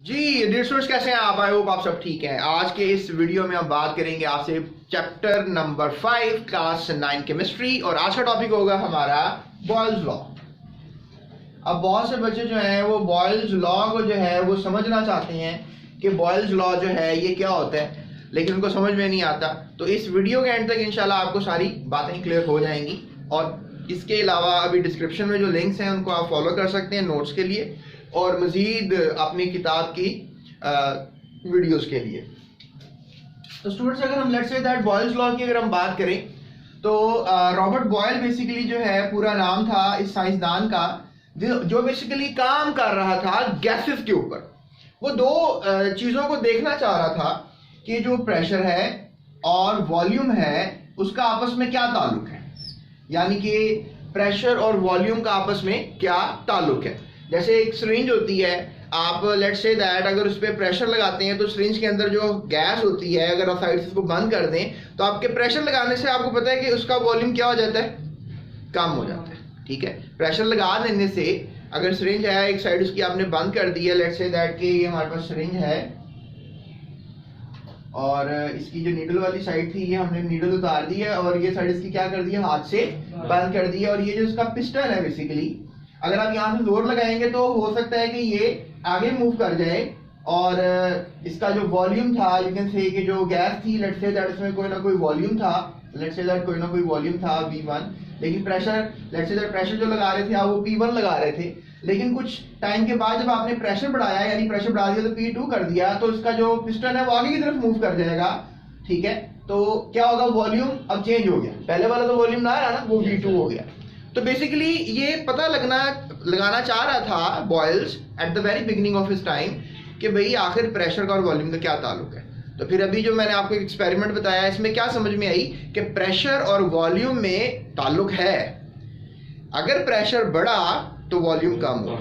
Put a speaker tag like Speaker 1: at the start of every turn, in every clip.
Speaker 1: जी dear students, कैसे हैं आप? आई होप आप सब ठीक हैं। आज के इस वीडियो में हम बात करेंगे आपसे चैप्टर नंबर 5 क्लास 9 केमिस्ट्री, और आज का टॉपिक होगा हमारा बॉयल्स लॉ। अब बहुत से बच्चे जो हैं वो बॉयल्स लॉ को जो है वो समझना चाहते हैं कि बॉयल्स लॉ जो है ये क्या होता है, लेकिन उनको समझ में नहीं आता। तो इस वीडियो के एंड तक इंशाल्लाह आपको सारी बातें क्लियर हो जाएंगी, और इसके अलावा अभी डिस्क्रिप्शन में जो लिंक्स हैं उनको आप फॉलो कर सकते हैं नोट्स के लिए और मजीद अपनी किताब की वीडियोस के लिए। तो स्टूडेंट्स, अगर हम let's say that Boyle's law की अगर हम बात करें तो रॉबर्ट बॉयल बेसिकली जो है पूरा नाम था इस साइंसदान का, जो बेसिकली काम कर रहा था गैसेस के ऊपर। वो दो चीज़ों को देखना चाह रहा था कि जो प्रेशर है और वॉल्यूम है उसका आपस में क्या ताल्लुक है, यानी कि प्रेशर और वॉल्यूम का आपस में क्या ताल्लुक है। जैसे एक सिरिंज होती है, आप लेट्स से दैट अगर उस पर प्रेशर लगाते हैं तो सिरिंज के अंदर जो गैस होती है अगर आप साइड से इसको बंद कर दें तो आपके प्रेशर लगाने से आपको पता है कि उसका वॉल्यूम क्या हो जाता है, कम हो जाता है। ठीक है, प्रेशर लगा देने से अगर सिरिंज है एक साइड उसकी आपने बंद कर दी है, लेट्स से दैट कि ये हमारे पास सिरिंज है और इसकी जो नीडल वाली साइड थी ये हमने नीडल उतार दी है और ये साइड इसकी क्या कर दी है, हाथ से बंद कर दी है। और ये जो इसका पिस्टन है बेसिकली, अगर आप यहाँ से जोर लगाएंगे तो हो सकता है कि ये आगे मूव कर जाए और इसका जो वॉल्यूम था, यू कैन से कि जो गैस थी लेट्स से दैट इसमें कोई ना कोई वॉल्यूम था, लेट्स से दैट कोई ना कोई वॉल्यूम था V1, लेकिन pressure let's say that pressure जो लगा रहे थे आप वो P1 लगा रहे थे, लेकिन कुछ टाइम के बाद जब आपने प्रेशर बढ़ाया यानी प्रेशर बढ़ा दिया तो P2 कर दिया, तो इसका जो पिस्टन है वो आगे की तरफ मूव कर जाएगा। ठीक है, तो क्या होगा, वॉल्यूम अब चेंज हो गया, पहले वाला तो वॉल्यूम ना रहा ना, वो V2 हो गया। तो बेसिकली ये पता लगाना चाह रहा था Boyle's at the very beginning of his time कि भाई आखिर प्रेशर का और वॉल्यूम का क्या ताल्लुक है। तो फिर अभी जो मैंने आपको एक एक्सपेरिमेंट बताया इसमें क्या समझ में आई कि प्रेशर और वॉल्यूम में ताल्लुक है। अगर प्रेशर बढ़ा तो वॉल्यूम कम होगा,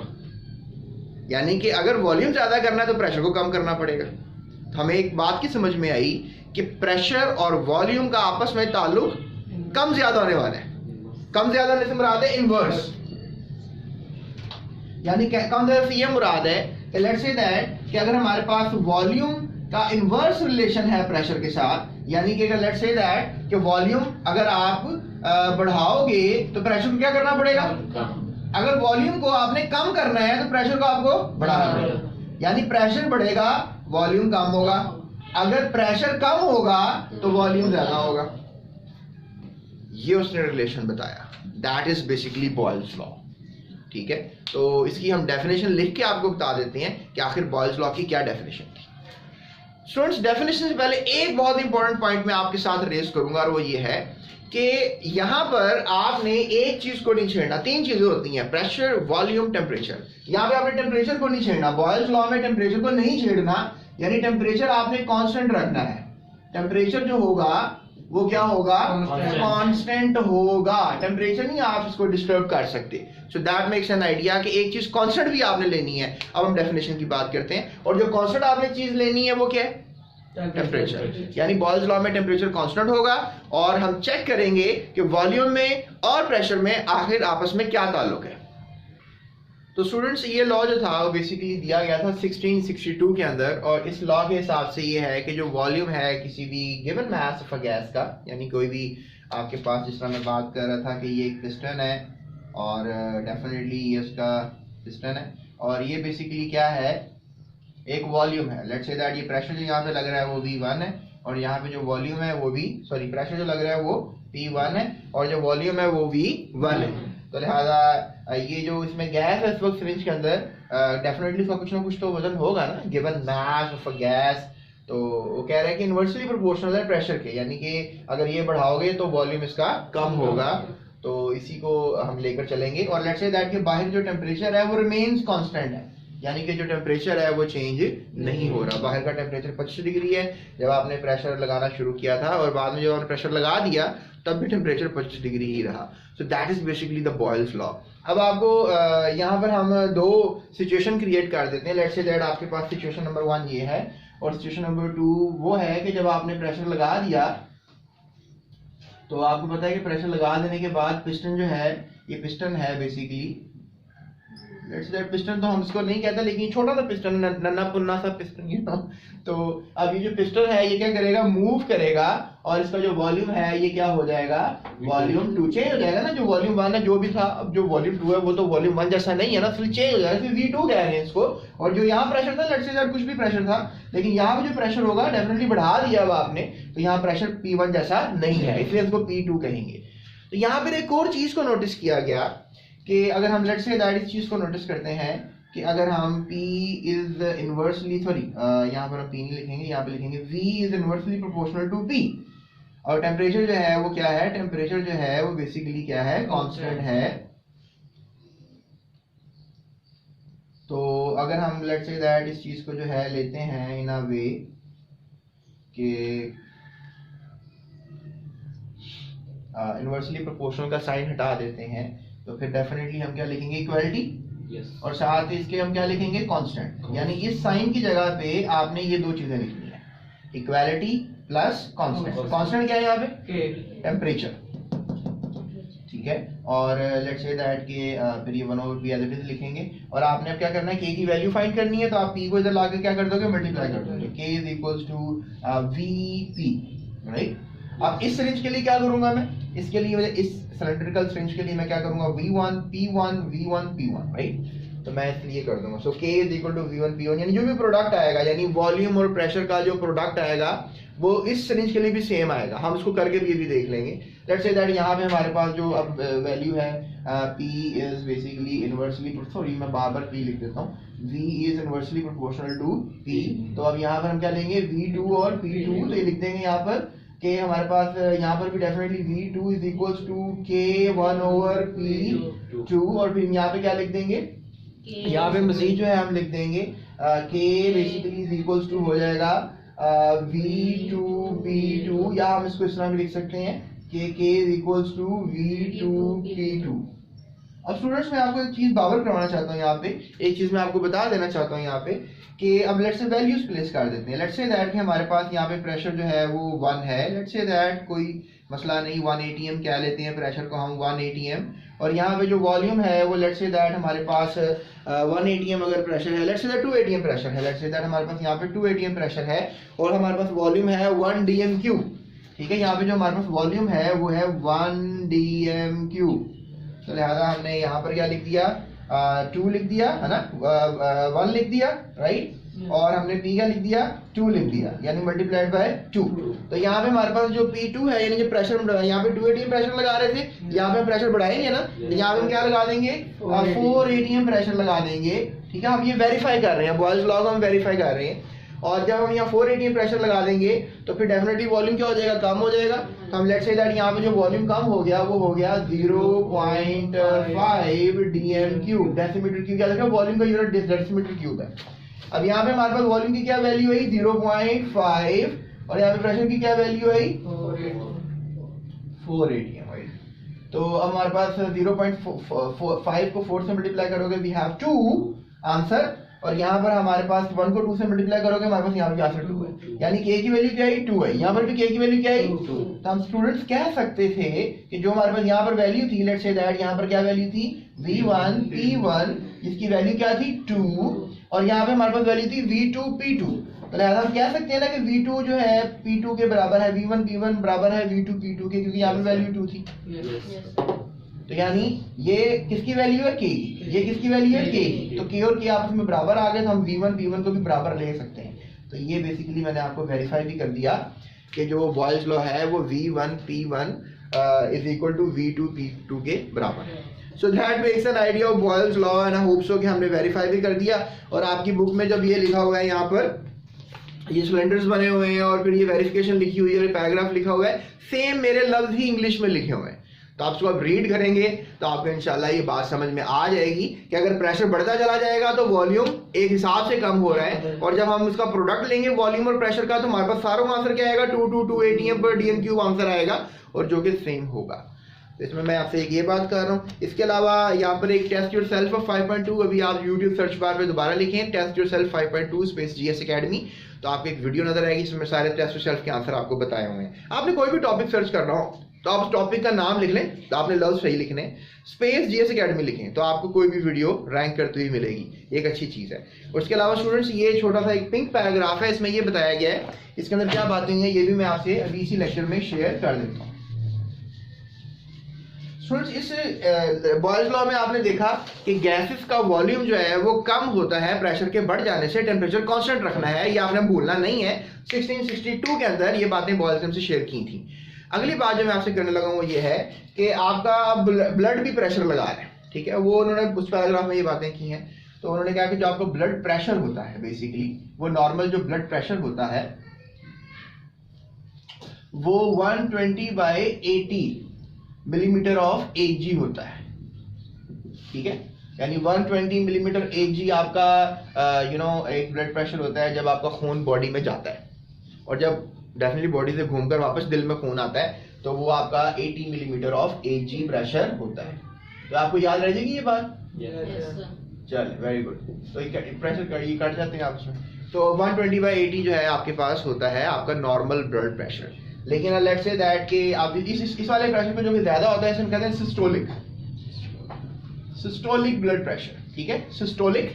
Speaker 1: यानी कि अगर वॉल्यूम ज्यादा करना है तो प्रेशर को कम करना पड़ेगा। तो हमें एक बात की समझ में आई कि प्रेशर और वॉल्यूम का आपस में ताल्लुक कम ज्यादा होने वाला है। कम ज्यादा होने से मुराद है इनवर्स, यानी कम ज्यादा से ये मुराद है कि लेट्स से दैट कि अगर हमारे पास वॉल्यूम का इनवर्स रिलेशन है प्रेशर के साथ, यानी कि अगर लेट्स से दैट कि वॉल्यूम अगर आप बढ़ाओगे तो प्रेशर को क्या करना पड़ेगा, अगर वॉल्यूम को आपने कम करना है तो प्रेशर को आपको बढ़ाना पड़ेगा, यानी प्रेशर बढ़ेगा वॉल्यूम कम होगा, अगर प्रेशर कम होगा तो वॉल्यूम ज्यादा होगा। ये उसने रिलेशन बताया, that is basically Boyle's law. ठीक है, तो इसकी हम डेफिनेशन लिख के आपको बता देते हैं कि आखिर बॉयल्स लॉ की क्या डेफिनेशन थी। स्टूडेंट्स, डेफिनेशन से पहले एक बहुत इंपॉर्टेंट पॉइंट मैं आपके साथ रेज करूंगा और वो ये है कि यहां पर आपने एक चीज को नहीं छेड़ना। तीन चीजें होती हैं, प्रेशर, वॉल्यूम, टेम्परेचर। यहां पे आपने टेम्परेचर को नहीं छेड़ना, बॉयल्स लॉ में टेम्परेचर को नहीं छेड़ना, यानी टेम्परेचर आपने कांस्टेंट रखना है। टेम्परेचर जो होगा वो क्या होगा, कांस्टेंट होगा। टेम्परेचर नहीं आप इसको डिस्टर्ब कर सकते। So that makes an idea कि एक चीज कांस्टेंट भी आपने लेनी है। अब हम डेफिनेशन की बात करते हैं, और जो कांस्टेंट आपने चीज लेनी है वो क्या है, टेम्परेचर। यानी बॉयल्स लॉ में टेम्परेचर कांस्टेंट होगा और हम चेक करेंगे कि वॉल्यूम में और प्रेशर में आखिर आपस में क्या ताल्लुक है। तो स्टूडेंट्स, ये लॉ जो था वो बेसिकली दिया गया था 1662 के अंदर, और इस लॉ के हिसाब से ये है कि जो वॉल्यूम है किसी भी given mass of a gas का, यानी कोई भी आपके पास, जिस तरह मैं बात कर रहा था कि ये एक पिस्टन है और डेफिनेटली ये उसका पिस्टन है, और ये बेसिकली क्या है, एक वॉल्यूम है। लेट्स से दैट ये प्रेशर जो यहाँ पे लग रहा है वो V1 है, और यहाँ पे जो वॉल्यूम है वो भी, सॉरी प्रेशर जो लग रहा है वो P1 है और जो वॉल्यूम है वो V1 है। तो लिहाजा ये जो इसमें गैस है इस वक्त सिरिंज के अंदर, डेफिनेटली इसका कुछ ना कुछ तो वजन होगा ना, given mass of a gas. तो वो कह रहा है कि इनवर्सली प्रोपोर्शनल है प्रेशर के, यानी कि अगर ये बढ़ाओगे तो वॉल्यूम इसका कम होगा। तो इसी को हम लेकर चलेंगे, और लेट्स से दैट कि बाहर जो टेम्परेचर है वो रिमेन्स कांस्टेंट है, यानी कि जो टेम्परेचर है वो चेंज नहीं हो रहा। बाहर का टेम्परेचर 25 डिग्री है जब आपने प्रेशर लगाना शुरू किया था, और बाद में जब आपने प्रेशर लगा दिया तब भी टेम्परेचर 25 डिग्री ही रहा। So that is basically the Boyle's law. अब आपको यहाँ पर हम दो सिचुएशन क्रिएट कर देते हैं। लेट्स से दैट आपके पास सिचुएशन नंबर 1 ये है, और सिचुएशन नंबर 2 वो है कि जब आपने प्रेशर लगा दिया तो आपको पता है कि प्रेशर लगा देने के बाद पिस्टन जो है, ये पिस्टन है बेसिकली, लेट्स दैट पिस्टन तो हम इसको नहीं कहते, लेकिन छोटा सा पिस्टन, नन्ना पुन्ना सा पिस्टन, यू नो। तो अब ये जो पिस्टन है ये क्या करेगा, मूव करेगा, और इसका जो वॉल्यूम है ये क्या हो जाएगा, वॉल्यूम 2 चेंज हो जाएगा ना। जो वॉल्यूम 1 है जो भी था, अब जो वॉल्यूम 2 है वो तो वॉल्यूम 1 जैसा नहीं है ना, फिर चेंज हो जाएगा, फिर V2 कह रहे हैं इसको। और जो यहाँ प्रेशर था, लेट्स से दैट कुछ भी प्रेशर था, लेकिन यहाँ पे जो प्रेशर होगा डेफिनेटली बढ़ा दिया अब आपने, तो यहाँ प्रेशर P1 जैसा नहीं है, इसलिए इसको P2 कहेंगे। तो यहाँ पर एक और चीज को नोटिस किया गया कि अगर हम लेट्स से दैट इस चीज को नोटिस करते हैं कि अगर हम P इज इनवर्सली, सॉरी यहाँ पर हम P नहीं लिखेंगे, यहाँ पे लिखेंगे V is inversely proportional to P, और टेम्परेचर जो है वो क्या है, टेम्परेचर जो है वो बेसिकली क्या है, कांस्टेंट है। तो अगर हम लेट्स से दैट इस चीज को जो है लेते हैं इन अ वे कि इनवर्सली प्रोपोर्शनल का साइन हटा देते हैं, तो फिर डेफिनेटली हम क्या लिखेंगे, इक्वालिटी, और साथ ही इसके हम क्या लिखेंगे, कांस्टेंट। यानी इस साइन की जगह पे आपने ये दो चीजें लिखनी है, इक्वालिटी प्लस कांस्टेंट। कांस्टेंट क्या है यहाँ पे, टेम्परेचर, ठीक है। और लेट्स से दैट के फिर ये 1/p एज इट इज लिखेंगे, और आपने अब क्या करना है, k की वैल्यू फाइंड करनी है, तो आप p को इधर लाके क्या कर दोगे, मल्टीप्लाई कर दोगे, k is equals to vp, right. अब इस सिरिंज के लिए क्या करूंगा मैं, इसके लिए इस सिलेंड्रिकल सिरिंज के लिए मैं क्या करूंगा, v1 p1 v1 p1, right. तो मैं इसलिए कर दूंगा, so k is equal to v1 p1, यानी जो भी प्रोडक्ट आएगा, यानी वॉल्यूम और प्रेशर का जो प्रोडक्ट आएगा वो इस सिरिंज के लिए भी सेम आएगा। हम इसको करके भी देख लेंगे। लेट्स से दैट यहाँ पे हमारे पास जो अब वैल्यू है p is basically inversely, sorry मैं बार बार p लिख देता हूँ, v is inversely proportional to p। तो अब यहाँ पर हम क्या लेंगे, v2 और p2, तो ये लिख देंगे यहाँ पर कि हमारे पास यहाँ पर भी definitely v2 is equals to k1/p2, और फिर यहाँ पे क्या लिख देंगे, यहाँ पे मजीद जो है हम लिख देंगे k basically is equals to हो जाएगा v2p2, या हम इसको इस तरह भी लिख सकते हैं कि k is equals to v2p2। अब स्टूडेंट्स मैं आपको एक चीज बावर करवाना चाहता हूँ, यहाँ पे एक चीज मैं आपको बता देना चाहता हूँ यहाँ पे कि अब लेट्स से वैल्यूज प्लेस कर देते हैं। लेट्स से दैट कि हमारे पास यहाँ पे प्रेशर जो है वो 1 है, लेट्स से दैट कोई मसला नहीं, 1 atm क्या लेते हैं प्रेशर को हम 1 atm, और यहाँ पे जो वॉल्यूम है वो लेट्स से दैट हमारे पास 1 atm अगर प्रेशर है, let's say that 2 atm pressure है, लेट्स से दैट हमारे पास यहाँ पे 2 atm प्रेशर है, और हमारे पास वॉल्यूम है 1 dm3, ठीक है। यहाँ पे जो हमारे पास वॉल्यूम है वो है 1 dm3, तो लिहाजा हमने यहाँ पर क्या लिख दिया, 2 लिख दिया है ना, 1 लिख दिया, राइट, और हमने p का लिख दिया 2 लिख दिया, यानी मल्टीप्लाइड बाय 2। तो यहाँ पे हमारे पास जो p2 है, यानी जो प्रेशर, यहाँ पे 2 atm प्रेशर लगा रहे थे, यहाँ पे प्रेशर बढ़ाएंगे ना, तो यहाँ पे हम क्या लगा देंगे, 4 atm प्रेशर लगा देंगे, ठीक है। हम ये वेरीफाई कर रहे हैं, बॉयल्स लॉ को हम वेरीफाई कर रहे हैं, और जब हम यहाँ 4 atm प्रेशर लगा देंगे तो फिर डेफिनेटली वॉल्यूम क्या हो जाएगा, कम हो जाएगा। तो हम लेट्स से दैट यहाँ पे जो वॉल्यूम कम हो गया वो हो गया 0.5 dm3, डेसीमीटर क्यूब, क्या देखा वॉल्यूम का यूनिट डेसीमीटर क्यूब है। अब यहाँ पे हमारे पास वॉल्यूम की क्या वैल्यू है, 0.5, और यहाँ पे प्रेशर की क्या वैल्यू है, 4 atm, राइट। तो अब हमारे पास 0.5 को 4 से मल्टीप्लाई करोगे, वी हैव 2 आंसर, और यहाँ पर हमारे पास 1 को 2 से मल्टीप्लाई करोगे, हमारे पास यहाँ पर आंसर 2 है, यानी k की वैल्यू क्या है, 2 है, यहाँ पर भी k की वैल्यू क्या है, 2। तो हम स्टूडेंट्स कह सकते थे कि जो हमारे पास यहाँ पर वैल्यू थी, लेट्स से दैट यहाँ पर क्या वैल्यू थी, v1 p1, जिसकी वैल्यू क्या थी 2, और यहाँ पे हमारे पास वैल्यू थी v2 p2, तो लिहाजा हम कह सकते हैं ना कि v2 जो है p2 के बराबर है, v1 p1 बराबर है v2 p2 के, क्योंकि यहाँ पे वैल्यू 2 थी। तो यानी ये किसकी वैल्यू है, k की, ये किसकी वैल्यू है, k की, तो k और k आपस में बराबर आ गए, तो हम v1 p1 को भी बराबर ले सकते हैं। तो ये बेसिकली मैंने आपको वेरीफाई भी कर दिया कि जो बॉयल्स लॉ है वो v1 p1 is equal to v2 p2 के बराबर है। So that makes an idea of Boyle's law, and I hope so कि हमने वेरीफाई भी कर दिया। और आपकी बुक में जब ये लिखा हुआ है, यहाँ पर ये सिलेंडर्स बने हुए हैं और फिर ये वेरिफिकेशन लिखी हुई है और पैराग्राफ लिखा हुआ है, सेम मेरे लफ्ज ही इंग्लिश में लिखे हुए हैं। तो आप उसको आप रीड करेंगे तो आपको इंशाल्लाह ये बात समझ में आ जाएगी कि अगर प्रेशर बढ़ता चला जाएगा तो वॉल्यूम एक हिसाब से कम हो रहा है, और जब हम उसका प्रोडक्ट लेंगे वॉल्यूम और प्रेशर का, तो हमारे पास सारों का आंसर क्या आएगा, 2 atm पर dm3 आंसर आएगा, और जो कि सेम होगा। तो इसमें मैं आपसे एक ये बात कर रहा हूँ। इसके अलावा यहाँ पर एक टेस्ट योरसेल्फ 5.2, अभी आप YouTube सर्च बार पे दोबारा लिखें test yourself 5.2 space GS Academy, तो आपको एक वीडियो नजर आएगी जिसमें सारे टेस्ट योरसेल्फ के आंसर आपको बताए हुए हैं। आपने कोई भी टॉपिक सर्च करना हो तो आप उस टॉपिक का नाम लिख लें, तो आपने लफ्ज़ सही लिखने, स्पेस जीएस एकेडमी लिखें, तो आपको कोई भी वीडियो रैंक करती हुई मिलेगी, एक अच्छी चीज़ है। उसके अलावा स्टूडेंट्स ये छोटा सा एक पिंक पैराग्राफ है, इसमें ये बताया गया है, इसके अंदर क्या बातें हैं ये भी मैं आपसे अभी इसी लेक्चर में शेयर कर देता हूँ। स्टूडेंट्स इस बॉयल्स लॉ में आपने देखा कि गैसेस का वॉल्यूम जो है वो कम होता है प्रेशर के बढ़ जाने से, टेम्परेचर कांस्टेंट रखना है, ये आपने भूलना नहीं है। 1662 के अंदर ये बातें बॉयल्स से शेयर की थी। अगली बात जो मैं आपसे करने लगा हूँ वो ये है कि आपका ब्लड भी प्रेशर लगा रहे हैं, ठीक है। वो उन्होंने उस पैराग्राफ में ये बातें की हैं, तो उन्होंने कहा कि जो आपका ब्लड प्रेशर होता है बेसिकली वो नॉर्मल जो ब्लड प्रेशर होता है वो 120/80 मिलीमीटर ऑफ Hg होता है, ठीक है। यानी 120 मिलीमीटर Hg आपका एक ब्लड प्रेशर होता है जब आपका खून बॉडी में जाता है, और जब डेफिनेटली बॉडी से घूमकर वापस दिल में खून आता है तो वो आपका 80 मिलीमीटर ऑफ Hg प्रेशर होता है। तो आपको याद रह जाएगी ये बात? चलिए वेरी गुड। तो ये प्रेशर ये कट जाते हैं आपस में। तो 120/80 जो है आपके पास होता है आपका नॉर्मल ब्लड प्रेशर। लेकिन लेट्स से दैट कि आप इस वाले प्रेशर को जो भी ज्यादा होता है इसे हम कहते हैं सिस्टोलिक ब्लड प्रेशर, ठीक है। Systolic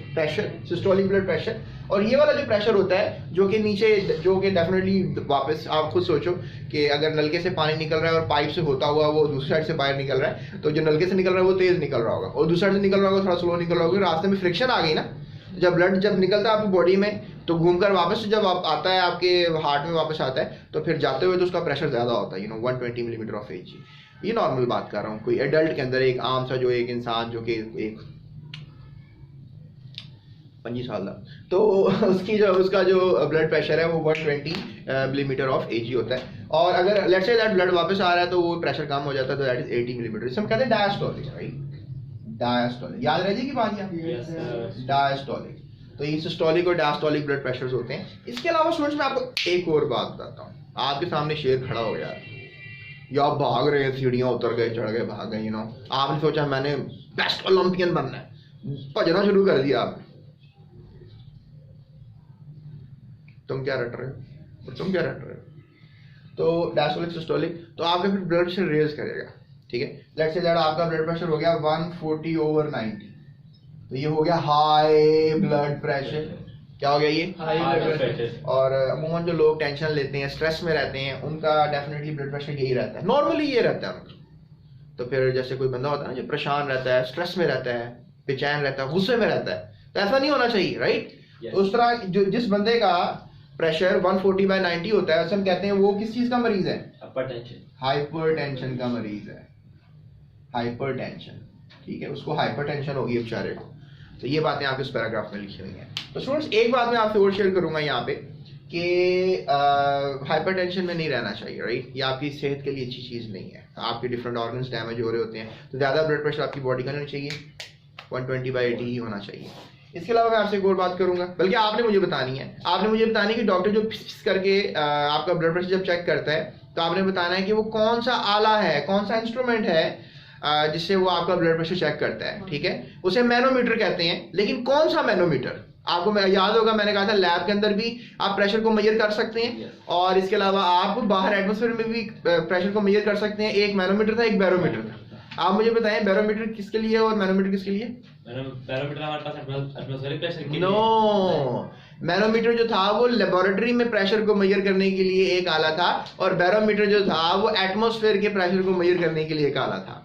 Speaker 1: blood pressure. और ये वाला जो प्रेशर होता है जो कि नीचे, जो कि डेफिनेटली वापस आप खुद सोचो कि अगर नलके से पानी निकल रहा है और पाइप से होता हुआ वो दूसरी साइड से बाहर निकल रहा है, तो जो नलके से निकल रहा है वो तेज निकल रहा होगा और दूसरी साइड से निकल रहा होगा थोड़ा स्लो निकल रहा होगा, रास्ते में फ्रिक्शन आ गई ना। जब ब्लड जब निकलता है आपकी बॉडी में तो घूमकर वापस जब आप आता है आपके हार्ट में वापस आता है तो फिर जाते हुए तो उसका प्रेशर ज्यादा होता है, 120 मिलीमीटर ऑफ Hg। ये नॉर्मल बात कर रहा हूँ, कोई एडल्ट के अंदर एक आम सा जो एक इंसान जो कि एक 25 साल का, तो उसका जो ब्लड प्रेशर है वो 120 मिलीमीटर ऑफ Hg होता है। और अगर लेट्स से दैट ब्लड वापस आ रहा है तो वो प्रेशर कम हो जाता है, तो दैट इज 80 मिलीमीटर। इसे हम कहते हैं डायस्टोलिक, राइट। डायस्टोलिक याद रह जाएगी बात यहाँ, डायस्टोलिक। तो ये सिस्टोलिक और डायस्टोलिक ब्लड प्रेशर्स होते हैं। इसके अलावा स्टूडेंट्स मैं आपको एक और बात बताता हूँ। आपके सामने शेर खड़ा हो गया या आप भाग रहे हैं, सीढ़ियाँ उतर गए, चढ़ गए, भाग गए, आपने सोचा मैंने बेस्ट ओलंपियन बनना है, भजना शुरू कर दिया आपने। तुम क्या रट रहे हो? तो डायस्टोलिक सिस्टोलिक, तो आपका फिर ब्लड प्रेशर रेज करेगा, ठीक है। लेट्स से दैट आपका ब्लड प्रेशर हो गया 140/90, तो ये हो गया हाई ब्लड प्रेशर। क्या हो गया ये? High blood pressure. और अमूमन जो लोग टेंशन लेते हैं, स्ट्रेस में रहते हैं, उनका डेफिनेटली ब्लड प्रेशर यही रहता है, नॉर्मली ये रहता है उनका। तो फिर जैसे कोई बंदा होता है ना जो परेशान रहता है, स्ट्रेस में रहता है, बेचैन रहता है, गुस्से में रहता है, तो ऐसा नहीं होना चाहिए, राइट। उस तरह जिस बंदे का प्रेशर 140/90 होता है उसे हम कहते हैं वो किस चीज का मरीज है? हाइपरटेंशन का मरीज है, हाइपरटेंशन, ठीक है। उसको हाइपरटेंशन होगी बेचारे को। तो ये बातें आपके इस पैराग्राफ में लिखी हुई हैं। तो स्टूडेंट्स एक बात मैं आपसे और शेयर करूंगा यहाँ पे कि हाइपरटेंशन में नहीं रहना चाहिए, राइट। ये आपकी सेहत के लिए अच्छी चीज़ नहीं है। आपके डिफरेंट ऑर्गन्स डैमेज हो रहे होते हैं, तो ज़्यादा ब्लड प्रेशर आपकी बॉडी का नहीं चाहिए, 120/80 ही होना चाहिए। इसके अलावा मैं आपसे एक और बात करूंगा, बल्कि आपने मुझे बतानी है कि डॉक्टर जो फिक्स करके आपका ब्लड प्रेशर जब चेक करता है तो आपने बताना है कि वो कौन सा आला है, कौन सा इंस्ट्रूमेंट है जिससे वो आपका ब्लड प्रेशर चेक करता है, ठीक है। उसे मैनोमीटर कहते हैं। लेकिन कौन सा मैनोमीटर? आपको याद होगा मैंने कहा था लैब के अंदर भी आप प्रेशर को मेजर कर सकते हैं, और इसके अलावा आप बाहर एटमॉस्फेयर में भी प्रेशर को मेजर कर सकते हैं। एक मैनोमीटर था, एक बैरोमीटर था। आप मुझे बताएं बैरोमीटर किसके लिए और मैनोमीटर किसके लिए?
Speaker 2: बैरोमीटर हमारे पास एटमॉस्फेरिक प्रेशर के लिए।
Speaker 1: नो, मैनोमीटर जो था वो लेबोरेटरी में प्रेशर को मेजर करने के लिए एक आला था, और बैरोमीटर जो था वो एटमॉस्फेयर के प्रेशर को मेजर करने के लिए एक आला था।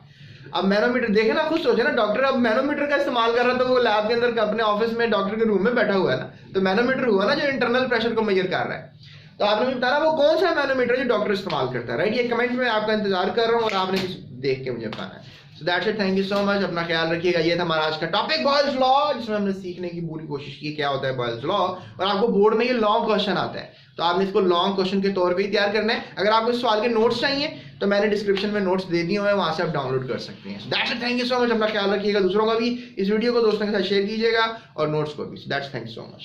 Speaker 1: अब मैनोमीटर देखे ना, खुद सोचे ना, डॉक्टर अब मैनोमीटर का इस्तेमाल कर रहा था, वो लैब के अंदर अपने ऑफिस में डॉक्टर के रूम में बैठा हुआ है ना, तो मैनोमीटर हुआ ना जो इंटरनल प्रेशर को मेजर कर रहा है। तो आपने मुझे बताना वो कौन सा मैनोमीटर जो डॉक्टर इस्तेमाल करता है, राइट। ये कमेंट में आपका इंतजार कर रहा हूँ और आपने देख के मुझे बताना है। So that's it, thank you so much, अपना ख्याल रखिएगा। ये था हमारा आज का टॉपिक बॉयल्स लॉ, जिसमें हमने सीखने की पूरी कोशिश की क्या होता है बॉयल्स लॉ। और आपको बोर्ड में ये लॉन्ग क्वेश्चन आता है, तो आपने इसको लॉन्ग क्वेश्चन के तौर पे ही तैयार करना है। अगर आपको इस सवाल के नोट्स चाहिए तो मैंने डिस्क्रिप्शन में नोट्स दे दिए हुए हैं, वहां से आप डाउनलोड कर सकते हैं। That's it, thank you so much, अपना ख्याल रखिएगा। दूसरों का भी इस वीडियो को दोस्तों के साथ शेयर कीजिएगा और नोट्स को भी। That's thank you so much.